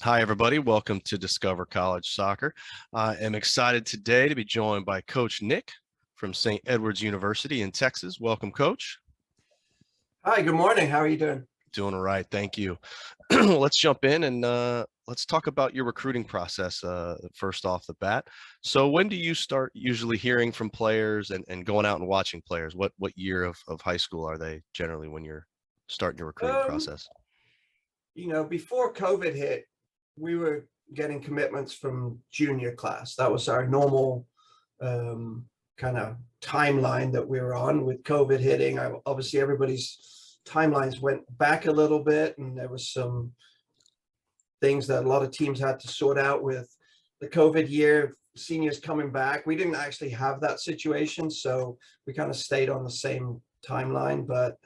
Hi, everybody. Welcome to Discover College Soccer. I am excited today to be joined by Coach Nick from St. Edward's University in Texas. Welcome, Coach. Hi, good morning. How are you doing? Doing all right. Thank you. Let's jump in and let's talk about your recruiting process first off the bat. So when do you start usually hearing from players and going out and watching players? What year of high school are they generally when you're starting your recruiting Um, process? Before COVID hit, we were getting commitments from junior class. That was our normal kind of timeline that we were on. With COVID hitting, obviously everybody's timelines went back a little bit, and there was some things that a lot of teams had to sort out with the COVID year, seniors coming back. We didn't actually have that situation, so we kind of stayed on the same timeline. But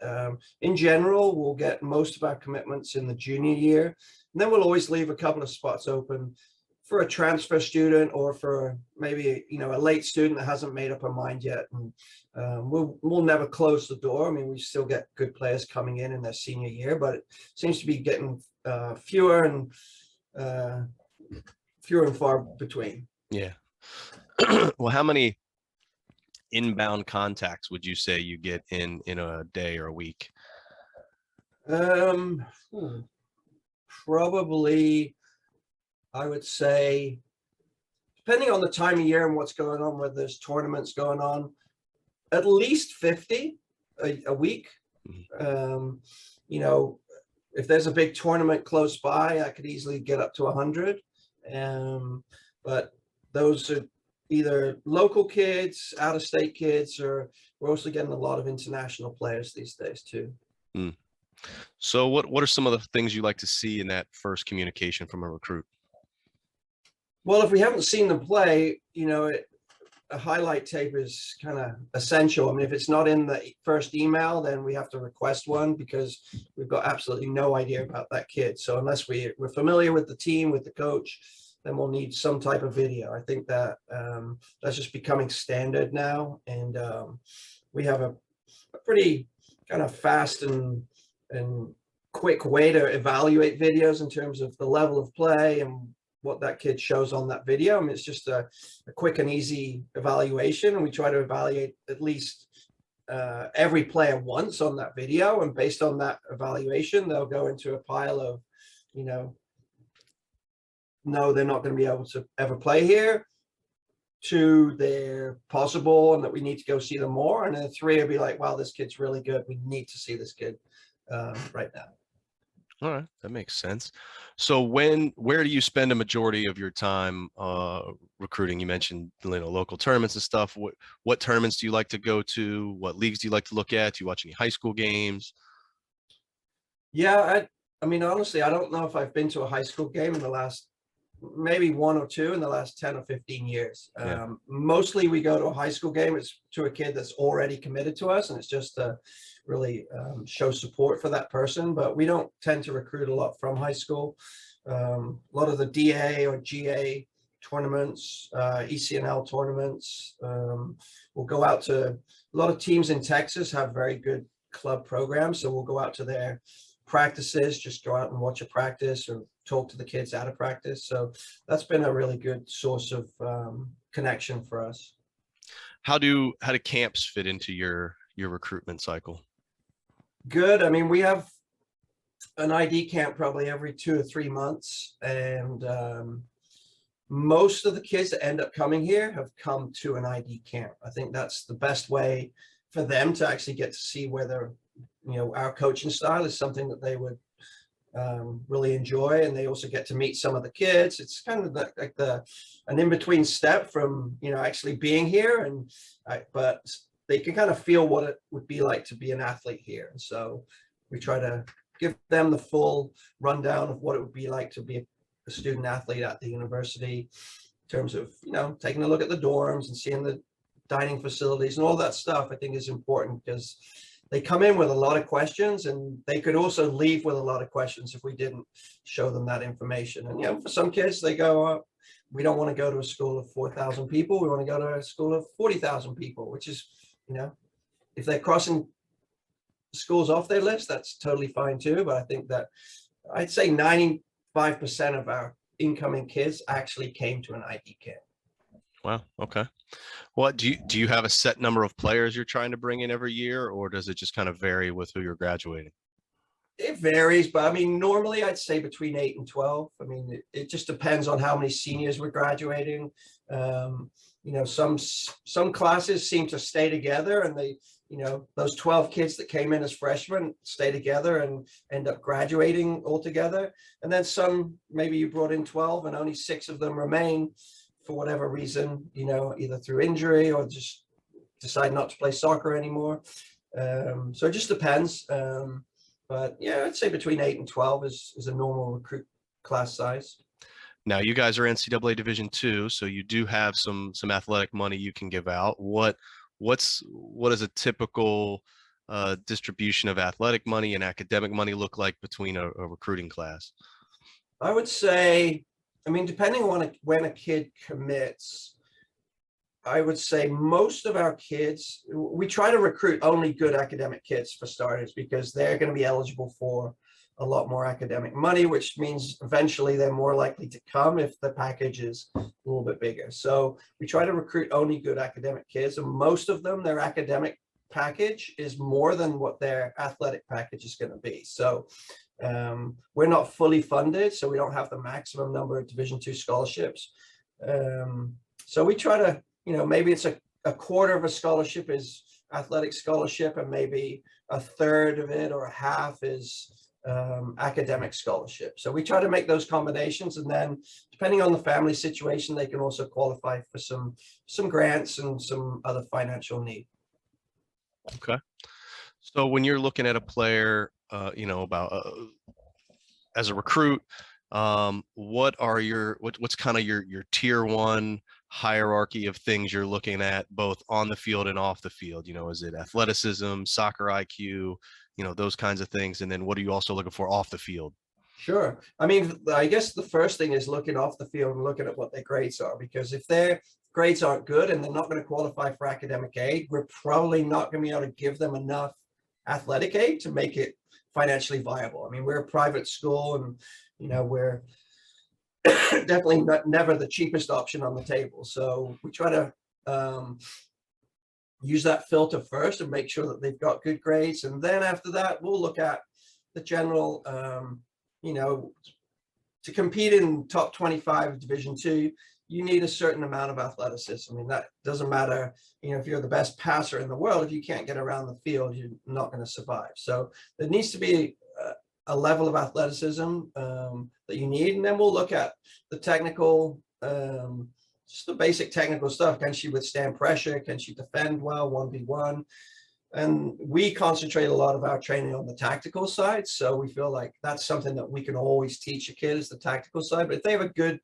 in general, we'll get most of our commitments in the junior year, and then we'll always leave a couple of spots open for a transfer student or for maybe a late student that hasn't made up a mind yet. And we'll never close the door. I mean, we still get good players coming in their senior year, but it seems to be getting fewer and uh, far between. Yeah. Well, how many inbound contacts would you say you get in a day or a week? Um, hmm, Probably, I would say, depending on the time of year and what's going on, whether there's tournaments going on, at least 50 a week. Mhm. Um, you know, if there's a big tournament close by, I could easily get up to 100. But those are either local kids, out of state kids, or we're also getting a lot of international players these days too. Mm. So what are some of the things you like to see in that first communication from a recruit? Well, if we haven't seen them play, a highlight tape is kind of essential. I mean, if it's not in the first email, then we have to request one because we've got absolutely no idea about that kid. So unless we're familiar with the team, with the coach, then we'll need some type of video. I think that that's just becoming standard now, and we have a pretty kind of fast and quick way to evaluate videos in terms of the level of play and what that kid shows on that video. I mean, it's just a quick and easy evaluation, and we try to evaluate at least every player once on that video, and based on that evaluation, they'll go into a pile of, you know, no, they're not going to be able to ever play here, to they're possible and that we need to go see them more, and then three will be like, wow, this kid's really good, we need to see this kid right now. All right, that makes sense. So where do you spend a majority of your time recruiting? You mentioned local tournaments and stuff. What tournaments do you like to go to? What leagues do you like to look at? Do you watch any high school games? Yeah, I mean, honestly, I don't know if I've been to a high school game in the last, maybe one or two in the last 10 or 15 years. Yeah. Mostly we go to a high school game, it's to a kid that's already committed to us, and it's just to really show support for that person. But we don't tend to recruit a lot from high school. A lot of the DA or GA tournaments, ECNL tournaments. We'll go out to a lot of teams in Texas have very good club programs, so we'll go out to their practices, just go out and watch a practice or talk to the kids out of practice. So that's been a really good source of connection for us. How do camps fit into your recruitment cycle? Good. I mean, we have an ID camp probably every 2 or 3 months, and most of the kids that end up coming here have come to an ID camp. I think that's the best way for them to actually get to see whether our coaching style is something that they would really enjoy, and they also get to meet some of the kids. It's kind of like an in-between step from actually being here, and but they can kind of feel what it would be like to be an athlete here. And so we try to give them the full rundown of what it would be like to be a student athlete at the university, in terms of taking a look at the dorms and seeing the dining facilities and all that stuff. I think is important because they come in with a lot of questions, and they could also leave with a lot of questions if we didn't show them that information. And for some kids, they go, we don't want to go to a school of 4,000 people. We want to go to a school of 40,000 people, which is, if they're crossing schools off their list, that's totally fine too. But I think that I'd say 5% of our incoming kids actually came to an ID camp. Wow. Okay. What do you have a set number of players you're trying to bring in every year, or does it just kind of vary with who you're graduating? It varies, but I mean, normally I'd say between 8 and 12. I mean, it just depends on how many seniors we're graduating. Some classes seem to stay together, and those 12 kids that came in as freshmen stay together and end up graduating altogether. And then some, maybe you brought in 12 and only 6 of them remain for whatever reason, either through injury or just decide not to play soccer anymore. So it just depends. But yeah, I'd say between 8 and 12 is a normal recruit class size. Now, you guys are NCAA Division II, so you do have some athletic money you can give out. What does a typical distribution of athletic money and academic money look like between a recruiting class? I would say, I mean, depending on when a kid commits, I would say most of our kids, we try to recruit only good academic kids for starters, because they're going to be eligible for a lot more academic money, which means eventually they're more likely to come if the package is a little bit bigger. So we try to recruit only good academic kids, and most of them, their academic package is more than what their athletic package is going to be. So we're not fully funded, so we don't have the maximum number of Division II scholarships. So we try to, maybe it's a quarter of a scholarship is athletic scholarship, and maybe a third of it or a half is academic scholarship. So we try to make those combinations, and then depending on the family situation, they can also qualify for some grants and some other financial need. Okay. So when you're looking at a player, as a recruit, what's kind of your tier one hierarchy of things you're looking at both on the field and off the field? Is it athleticism, soccer IQ, those kinds of things? And then what are you also looking for off the field? Sure. I mean, I guess the first thing is looking off the field and looking at what their grades are, because if their grades aren't good and they're not going to qualify for academic aid, we're probably not going to be able to give them enough athletic aid to make it financially viable. I mean, we're a private school, and we're definitely never the cheapest option on the table. So we try to use that filter first and make sure that they've got good grades. And then after that, we'll look at the general, to compete in top 25 Division II, you need a certain amount of athleticism. I mean, that doesn't matter, if you're the best passer in the world, if you can't get around the field, you're not going to survive. So there needs to be a level of athleticism that you need. And then we'll look at the technical, just the basic technical stuff. Can she withstand pressure? Can she defend well 1v1? And we concentrate a lot of our training on the tactical side. So we feel like that's something that we can always teach a kid, is the tactical side. But if they have a good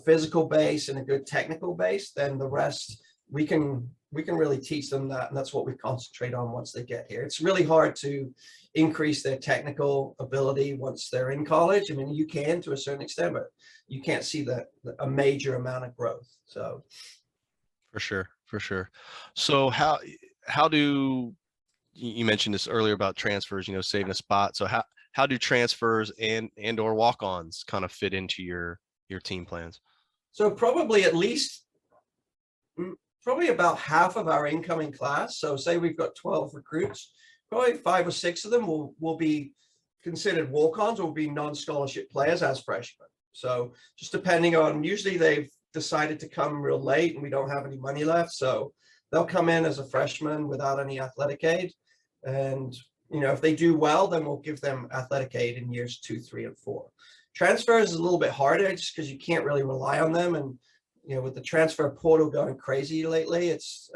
physical base and a good technical base, then the rest we can really teach them that, and that's what we concentrate on once they get here. It's really hard to increase their technical ability once they're in college. I mean, you can to a certain extent, but you can't see a major amount of growth. So For sure. So how do you mentioned this earlier about transfers, saving a spot. So how do transfers and or walk-ons kind of fit into your team plans? So probably about half of our incoming class. So say we've got 12 recruits, probably 5 or 6 of them will be considered walk-ons or will be non-scholarship players as freshmen. So just depending on, usually they've decided to come real late and we don't have any money left. So they'll come in as a freshman without any athletic aid. And, if they do well, then we'll give them athletic aid in years 2, 3, and 4. Transfers is a little bit harder just because you can't really rely on them. And, with the transfer portal going crazy lately, it's,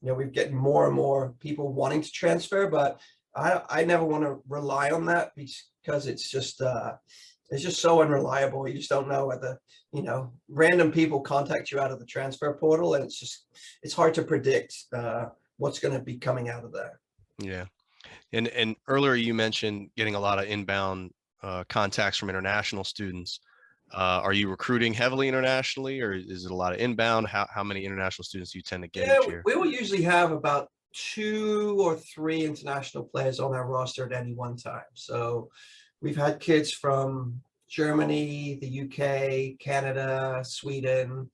we're getting more and more people wanting to transfer, but I never want to rely on that because it's just so unreliable. You just don't know whether, random people contact you out of the transfer portal, and it's hard to predict what's going to be coming out of there. Yeah. And earlier you mentioned getting a lot of inbound contacts from international students. Are you recruiting heavily internationally, or is it a lot of inbound? How many international students do you tend to get each year? We will usually have about 2 or 3 international players on our roster at any one time. So we've had kids from Germany, the UK, Canada, Sweden,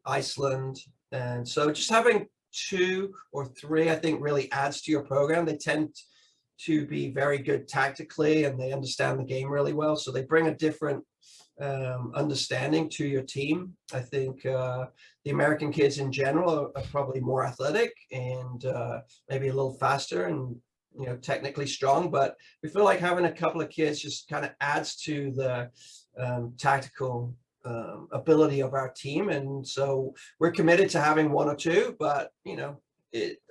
Iceland. And so just having 2 or 3, I think, really adds to your program. They tend to be very good tactically, and they understand the game really well. So they bring a different understanding to your team. I think the American kids in general are probably more athletic and maybe a little faster and technically strong, but we feel like having a couple of kids just kind of adds to the tactical ability of our team. And so we're committed to having 1 or 2, but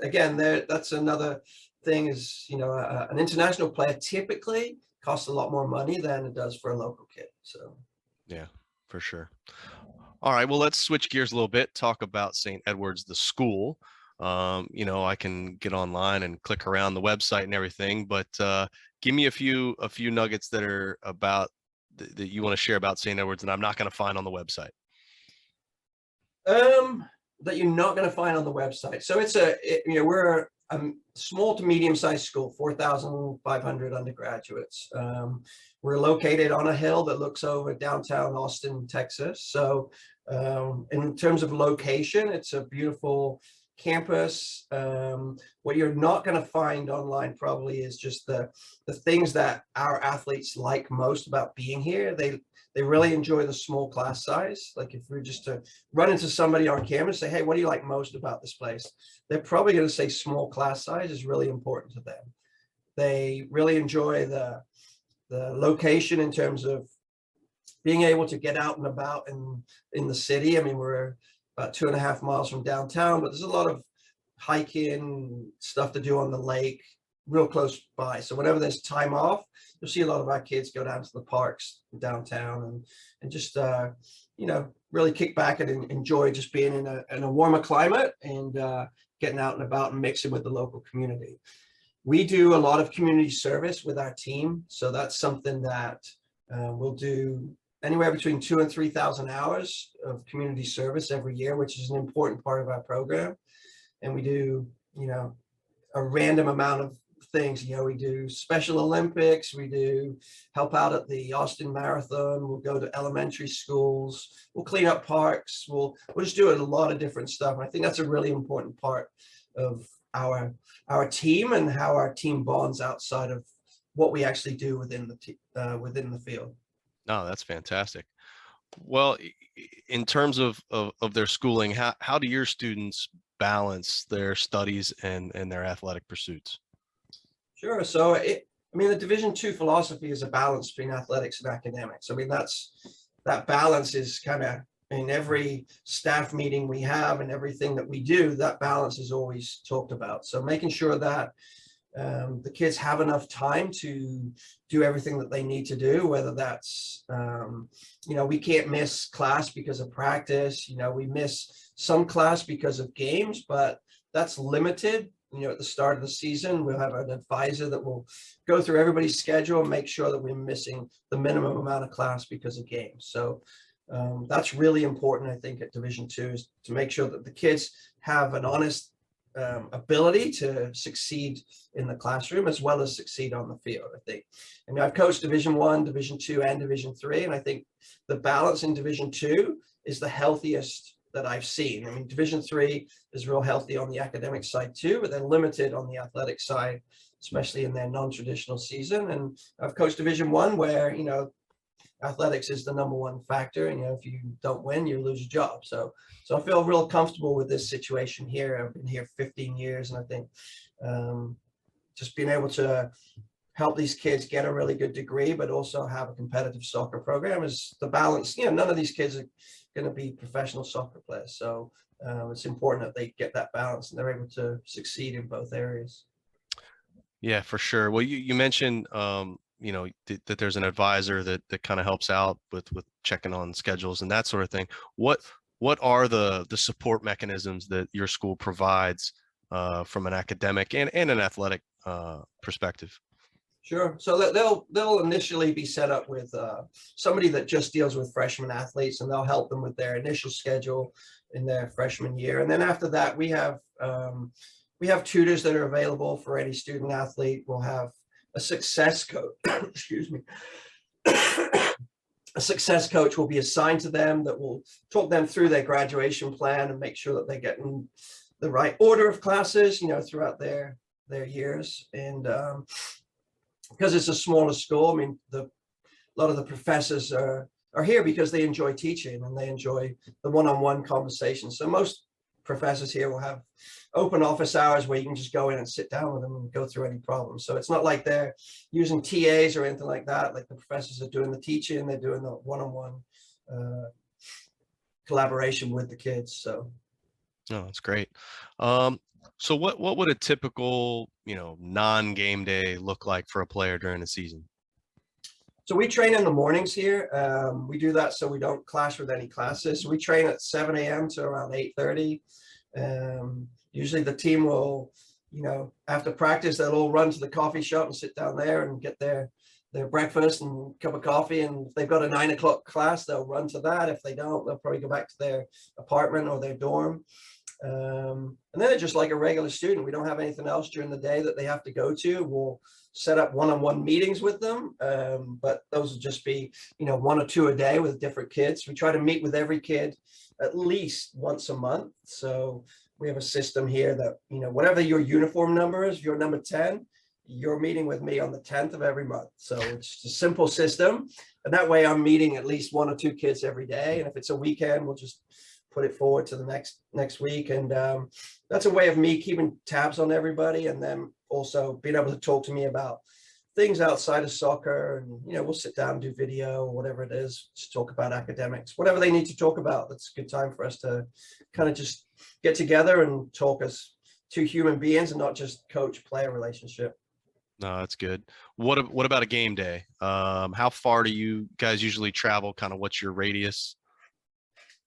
again, that's another thing is, an international player typically costs a lot more money than it does for a local kid. So Yeah, for sure. All right, well, let's switch gears a little bit, talk about St. Edward's, the school. I can get online and click around the website and everything, but give me a few nuggets that are about that you want to share about St. Edward's and I'm not going to find on the website. That you're not going to find on the website. So we're a small to medium-sized school, 4,500 undergraduates. We're located on a hill that looks over downtown Austin, Texas. So in terms of location, it's a beautiful campus. What you're not going to find online probably is just the things that our athletes like most about being here. They really enjoy the small class size. Like if we're just to run into somebody on campus, say, hey, what do you like most about this place? They're probably going to say small class size is really important to them. They really enjoy the location in terms of being able to get out and about in the city. I mean, we're about 2.5 miles from downtown, but there's a lot of hiking stuff to do on the lake real close by. So whenever there's time off, you'll see a lot of our kids go down to the parks downtown and just really kick back and enjoy just being in a warmer climate and getting out and about and mixing with the local community. We do a lot of community service with our team, so that's something that we'll do anywhere between 2,000 and 3,000 hours of community service every year, which is an important part of our program. And we do a random amount of things. We do Special Olympics, we do help out at the Austin Marathon, we'll go to elementary schools, we'll clean up parks, we'll just do a lot of different stuff. And I think that's a really important part of our team and how our team bonds outside of what we actually do within the field. No, that's fantastic. Well, in terms of their schooling, how do your students balance their studies and their athletic pursuits? Sure. So the Division II philosophy is a balance between athletics and academics. I mean, that balance is kind of in every staff meeting we have and everything that we do, that balance is always talked about. So making sure that the kids have enough time to do everything that they need to do, whether that's, we can't miss class because of practice, we miss some class because of games, but that's limited. At the start of the season, we'll have an advisor that will go through everybody's schedule and make sure that we're missing the minimum amount of class because of games. So that's really important, I think, at Division II, is to make sure that the kids have an honest ability to succeed in the classroom as well as succeed on the field. I think, I've coached Division I, Division II, and Division III, and I think the balance in Division II is the healthiest that I've seen. Division III is real healthy on the academic side too, but they're limited on the athletic side, especially in their non-traditional season. And I've coached Division I where, athletics is the #1 factor. And, if you don't win, you lose your job. So I feel real comfortable with this situation here. I've been here 15 years, and I think just being able to help these kids get a really good degree, but also have a competitive soccer program is the balance. None of these kids are going to be professional soccer players. So it's important that they get that balance and they're able to succeed in both areas. Yeah, for sure. Well, you mentioned, that there's an advisor that kind of helps out with checking on schedules and that sort of thing. What are the support mechanisms that your school provides from an academic and an athletic perspective? Sure. So that they'll initially be set up with somebody that just deals with freshman athletes, and they'll help them with their initial schedule in their freshman year. And then after that, we have tutors that are available for any student athlete. We'll have a success coach, excuse me, a success coach will be assigned to them that will talk them through their graduation plan and make sure that they get in the right order of classes, throughout their years. And because it's a smaller school, I mean, a lot of the professors are here because they enjoy teaching and they enjoy the one-on-one conversation. So most professors here will have open office hours where you can just go in and sit down with them and go through any problems. So it's not like they're using TAs or anything like that. Like the professors are doing the teaching, they're doing the one-on-one collaboration with the kids. So. Oh, that's great. So what would a typical, non-game day look like for a player during the season? So we train in the mornings here. We do that so we don't clash with any classes. We train at 7 a.m. to around 8:30. Usually the team will, after practice, they'll all run to the coffee shop and sit down there and get their breakfast and cup of coffee. And if they've got a 9 o'clock class, they'll run to that. If they don't, they'll probably go back to their apartment or their dorm. And then it's just like a regular student. We don't have anything else during the day that they have to go to. We'll set up one-on-one meetings with them, but those will just be, 1 or 2 a day with different kids. We try to meet with every kid at least once a month. So we have a system here that, whatever your uniform number is, if you're number 10, you're meeting with me on the 10th of every month. So it's a simple system. And that way I'm meeting at least 1 or 2 kids every day. And if it's a weekend, we'll just put it forward to the next week. And that's a way of me keeping tabs on everybody, and then also being able to talk to me about things outside of soccer. And, we'll sit down and do video or whatever it is, just talk about academics, whatever they need to talk about. That's a good time for us to kind of just get together and talk as 2 human beings and not just coach-player relationship. No, that's good. What about a game day? How far do you guys usually travel? Kind of what's your radius?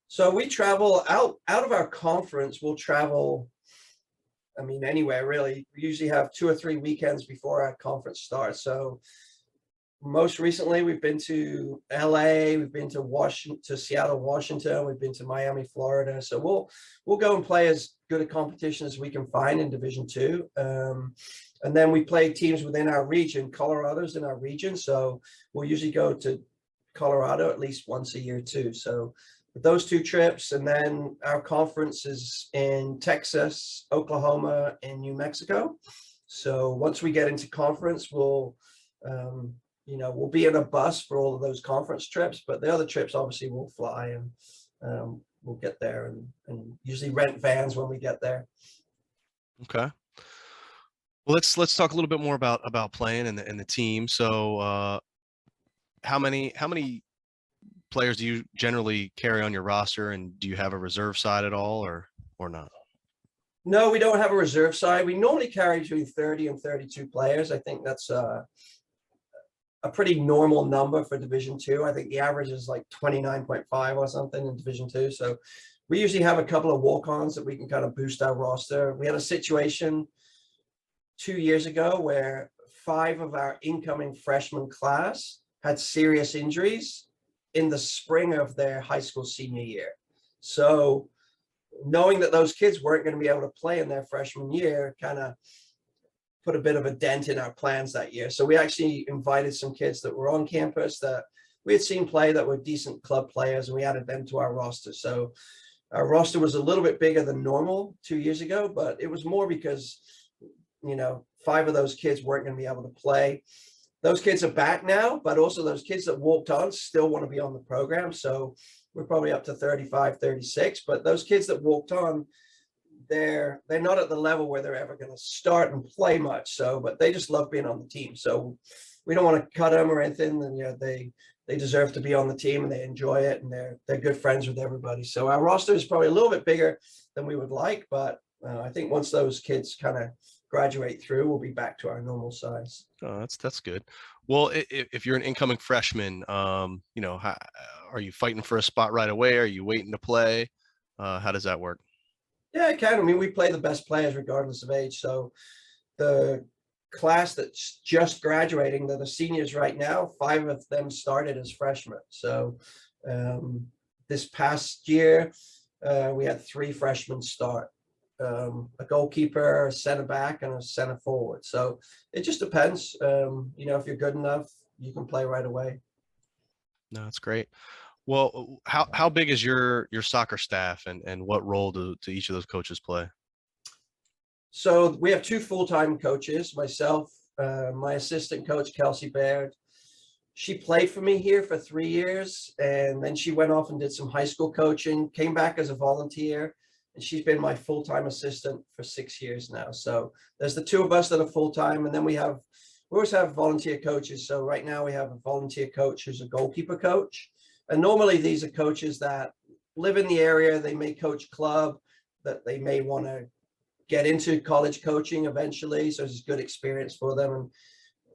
So we travel out of our conference. We'll travel, anywhere really. We usually have 2 or 3 weekends before our conference starts. So most recently we've been to LA, we've been to Seattle, Washington, we've been to Miami, Florida. So we'll go and play as good a competition as we can find in Division II. And then we play teams within our region. Colorado's in our region, so we'll usually go to Colorado at least once a year too. So those 2 trips, and then our conference is in Texas, Oklahoma, and New Mexico. So once we get into conference, we'll be in a bus for all of those conference trips, but the other trips obviously we'll fly, and we'll get there and usually rent vans when we get there. Okay. Well, let's talk a little bit more about playing and the team. So how many players do you generally carry on your roster, and do you have a reserve side at all, or not? No, we don't have a reserve side. We normally carry between 30 and 32 players. I think that's a pretty normal number for Division II. I think the average is like 29.5 or something in Division II. So we usually have a couple of walk-ons that we can kind of boost our roster. We had a situation 2 years ago where 5 of our incoming freshman class had serious injuries in the spring of their high school senior year. So knowing that those kids weren't going to be able to play in their freshman year kind of put a bit of a dent in our plans that year. So we actually invited some kids that were on campus that we had seen play that were decent club players, and we added them to our roster. So our roster was a little bit bigger than normal 2 years ago, but it was more because, 5 of those kids weren't going to be able to play. Those kids are back now, but also those kids that walked on still want to be on the program. So we're probably up to 35, 36, but those kids that walked on, they're not at the level where they're ever going to start and play much. So, but they just love being on the team. So we don't want to cut them or anything. And they deserve to be on the team, and they enjoy it, and they're good friends with everybody. So our roster is probably a little bit bigger than we would like, but I think once those kids kind of graduate through, we'll be back to our normal size. Oh, that's good. Well, if you're an incoming freshman, are you fighting for a spot right away? Are you waiting to play? How does that work? Yeah, it can. We play the best players regardless of age. So the class that's just graduating, that are seniors right now, 5 of them started as freshmen. So this past year, we had 3 freshmen start. A goalkeeper, a center back, and a center forward. So it just depends. If you're good enough, you can play right away. No, that's great. Well, how big is your soccer staff, and what role do each of those coaches play? So we have two full-time coaches, myself, my assistant coach, Kelsey Baird. She played for me here for 3 years, and then she went off and did some high school coaching, came back as a volunteer, and she's been my full-time assistant for 6 years now. So there's the two of us that are full-time, and then we always have volunteer coaches. So right now we have a volunteer coach who's a goalkeeper coach. And normally these are coaches that live in the area, they may coach club, that they may want to get into college coaching eventually. So it's a good experience for them. And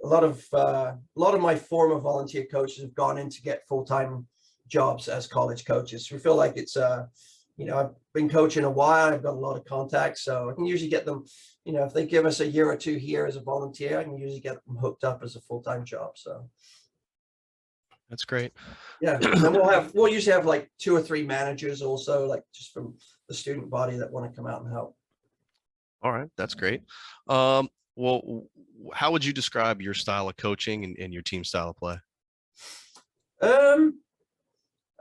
a lot of my former volunteer coaches have gone in to get full-time jobs as college coaches. We feel like it's I've been coaching a while. I've got a lot of contacts, so I can usually get them. If they give us a year or two here as a volunteer, I can usually get them hooked up as a full-time job. So That's great. yeah, and then we'll usually have like 2 or 3 managers also, like just from the student body that want to come out and help. All right, that's great. How would you describe your style of coaching and your team style of play? Um,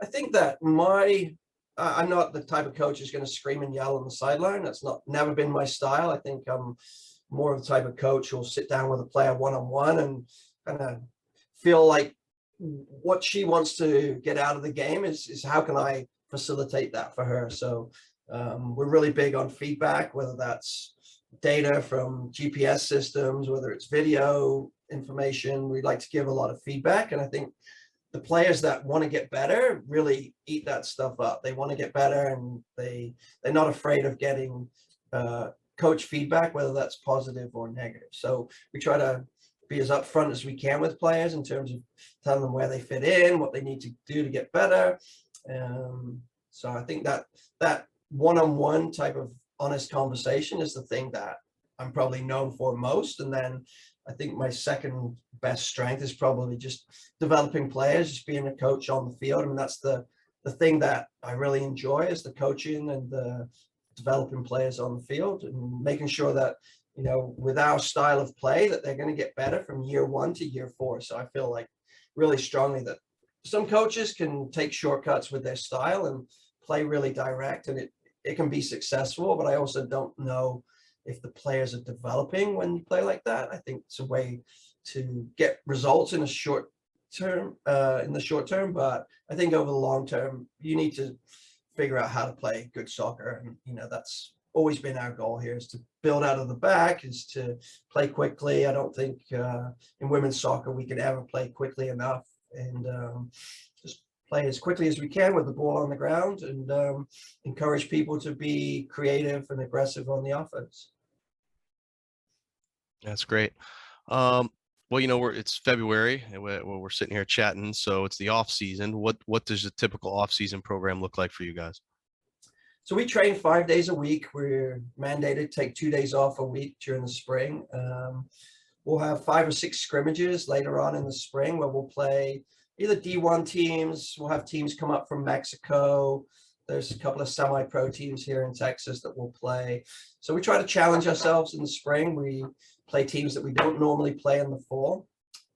I think that I'm not the type of coach who's going to scream and yell on the sideline. That's never been my style. I think I'm more of the type of coach who'll sit down with a player one-on-one and kind of feel like what she wants to get out of the game is how can I facilitate that for her. So we're really big on feedback, whether that's data from GPS systems, whether it's video information. We like to give a lot of feedback, and I think the players that want to get better really eat that stuff up. They want to get better, and they're not afraid of getting coach feedback, whether that's positive or negative. So we try to be as upfront as we can with players in terms of telling them where they fit in, what they need to do to get better. So I think that one-on-one type of honest conversation is the thing that I'm probably known for most. And then I think my second best strength is probably just developing players, just being a coach on the field. I mean, that's the thing that I really enjoy is the coaching and the developing players on the field and making sure that, with our style of play, that they're going to get better from year 1 to year 4. So I feel like really strongly that some coaches can take shortcuts with their style and play really direct, and it can be successful, but I also don't know if the players are developing when you play like that. I think it's a way to get results in the short term, but I think over the long term, you need to figure out how to play good soccer. And, that's always been our goal here, is to build out of the back, is to play quickly. I don't think in women's soccer we can ever play quickly enough, and just play as quickly as we can with the ball on the ground, and encourage people to be creative and aggressive on the offense. That's great. Well, it's February and we're sitting here chatting, so it's the off season. What does a typical off season program look like for you guys? So we train 5 days a week. We're mandated to take 2 days off a week during the spring. We'll have 5 or 6 scrimmages later on in the spring where we'll play either D1 teams. We'll have teams come up from Mexico. There's a couple of semi-pro teams here in Texas that will play. So we try to challenge ourselves in the spring. We play teams that we don't normally play in the fall.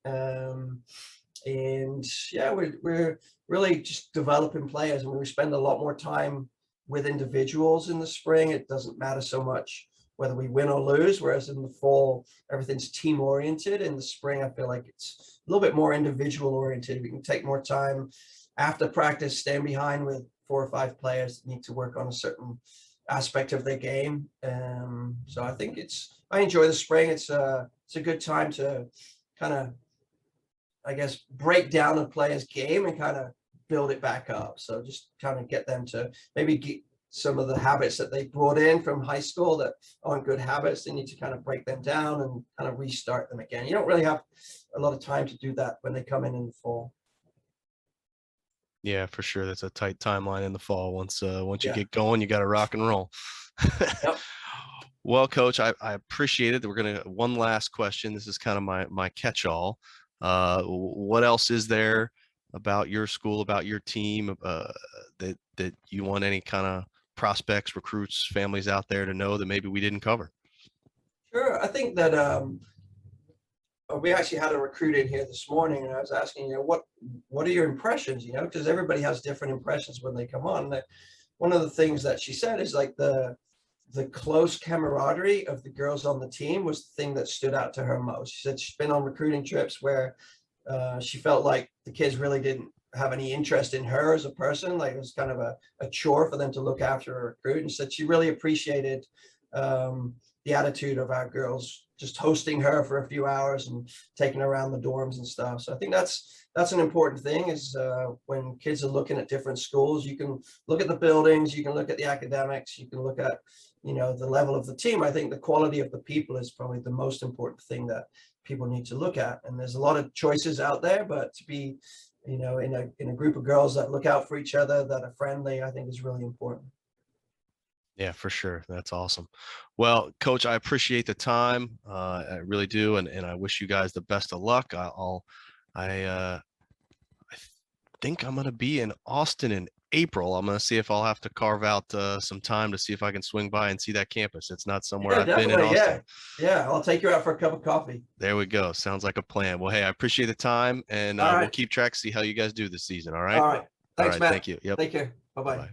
And yeah, we're really just developing players, and we spend a lot more time with individuals in the spring. It doesn't matter so much whether we win or lose, whereas in the fall, everything's team oriented. In the spring, I feel like it's a little bit more individual oriented. We can take more time after practice, stand behind with 4 or 5 players that need to work on a certain aspect of their game. So I think I enjoy the spring. It's a good time to kind of, I guess, break down a player's game and kind of build it back up. So just kind of get them to maybe get some of the habits that they brought in from high school that aren't good habits. They need to kind of break them down and kind of restart them again. You don't really have a lot of time to do that when they come in the fall. Yeah, for sure. That's a tight timeline in the fall. Once you Yeah. get going, you got to rock and roll. Yep. Well, Coach, I appreciate it. We're gonna one last question. This is kind of my catch-all. What else is there about your school, about your team, that you want any kind of prospects, recruits, families out there to know that maybe we didn't cover? Sure. I think that we actually had a recruit in here this morning, and I was asking, what are your impressions, because everybody has different impressions when they come on. And one of the things that she said is like the close camaraderie of the girls on the team was the thing that stood out to her most. She said she's been on recruiting trips where she felt like the kids really didn't have any interest in her as a person. Like it was kind of a chore for them to look after a recruit. And said she really appreciated the attitude of our girls just hosting her for a few hours and taking her around the dorms and stuff. So I think that's an important thing is when kids are looking at different schools, you can look at the buildings, you can look at the academics, you can look at, the level of the team. I think the quality of the people is probably the most important thing that people need to look at. And there's a lot of choices out there, but to be, in a group of girls that look out for each other, that are friendly, I think is really important. Yeah, for sure. That's awesome. Well, Coach, I appreciate the time. I really do, and I wish you guys the best of luck. I think I'm gonna be in Austin in April. I'm gonna see if I'll have to carve out some time to see if I can swing by and see that campus. It's not somewhere Yeah, I've been in definitely. Austin. Yeah. I'll take you out for a cup of coffee. There we go. Sounds like a plan. Well, hey, I appreciate the time, and All we'll right. keep track, see how you guys do this season. All right. All right. All Thanks, right. Thank Matt. you. Yep. Take care. Bye-bye. Bye.